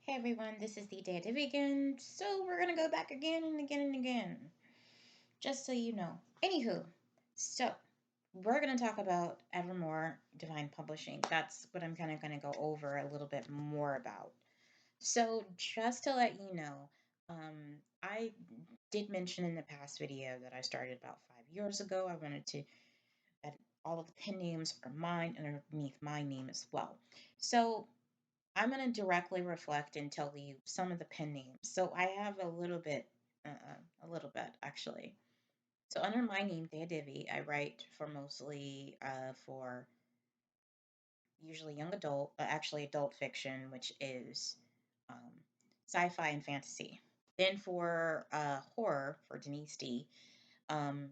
Hey everyone, this is the Dative again. So we're gonna go back again and again and again, just so you know. Anywho, so we're gonna talk about Evermore Divine Publishing. That's what I'm kind of gonna go over a little bit more about. So just to let you know, I did mention in the past video that I started about 5 years ago. I wanted to that all of the pen names are mine underneath my name as well. So I'm going to directly reflect and tell you some of the pen names. So I have a little bit actually. So under my name, Thea Divi, I write for mostly for usually young adult, actually adult fiction, which is um, sci-fi and fantasy. Then for horror, for Denise D, um,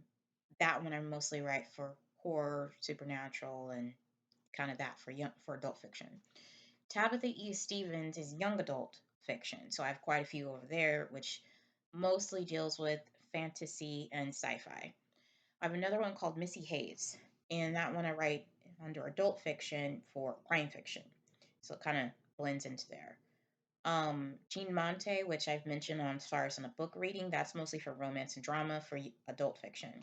that one I mostly write for horror, supernatural, and kind of that for adult fiction. Tabitha E. Stevens is young adult fiction, so I have quite a few over there, which mostly deals with fantasy and sci fi. I have another one called Missy Hayes, and that one I write under adult fiction for crime fiction, so it kind of blends into there. Jean Monte, which I've mentioned on as far as in a book reading, that's mostly for romance and drama for adult fiction.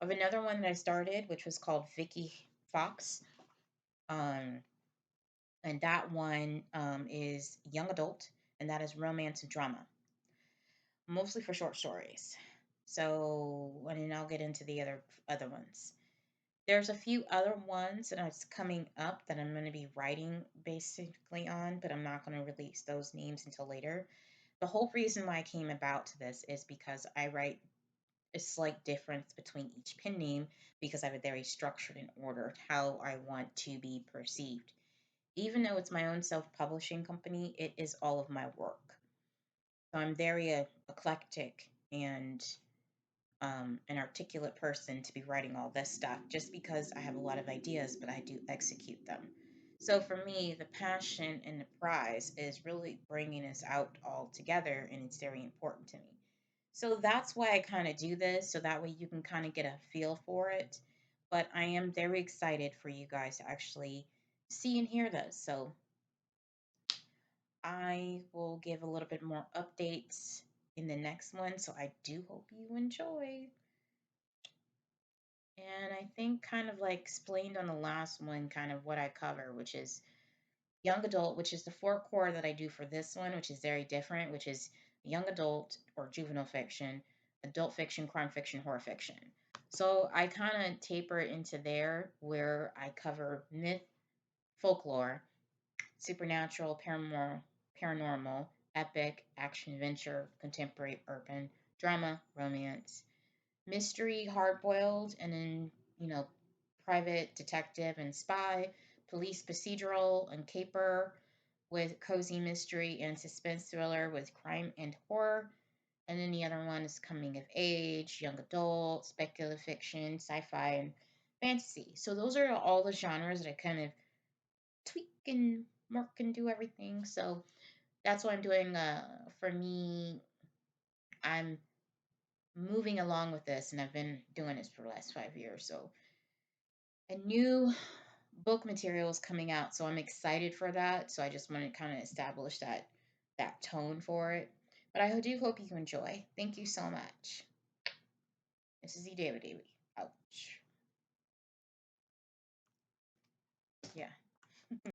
I have another one that I started, which was called Vicky Fox. Um, and that one is young adult, and that is romance and drama, mostly for short stories. So, and then I'll get into the other ones. There's a few other ones that are coming up that I'm going to be writing basically on, but I'm not going to release those names until later. The whole reason why I came about to this is because I write a slight difference between each pen name because I have a very structured and ordered how I want to be perceived. Even though it's my own self-publishing company, it is all of my work. So I'm very eclectic and an articulate person to be writing all this stuff just because I have a lot of ideas, but I do execute them. So for me, the passion and the prize is really bringing us out all together, and it's very important to me. So that's why I kind of do this, so that way you can kind of get a feel for it. But I am very excited for you guys to actually see and hear this. So I will give a little bit more updates in the next one. So I do hope you enjoy. And I think kind of like explained on the last one, kind of what I cover, which is young adult, which is the four core that I do for this one, which is very different, which is young adult or juvenile fiction, adult fiction, crime fiction, horror fiction. So I kind of taper it into there where I cover myth, folklore, supernatural, paranormal, epic, action adventure, contemporary, urban, drama, romance, mystery, hard boiled, and then, you know, private detective and spy, police procedural and caper with cozy mystery and suspense thriller with crime and horror. And then the other one is coming of age, young adult, speculative fiction, sci fi, and fantasy. So those are all the genres that I kind of tweak and work and do everything. So that's what I'm doing. For me, I'm moving along with this, and I've been doing this for the last 5 years. So a new book material is coming out, so I'm excited for that. So I just want to kind of establish that tone for it. But I do hope you enjoy. Thank you so much. This is the David Ouch.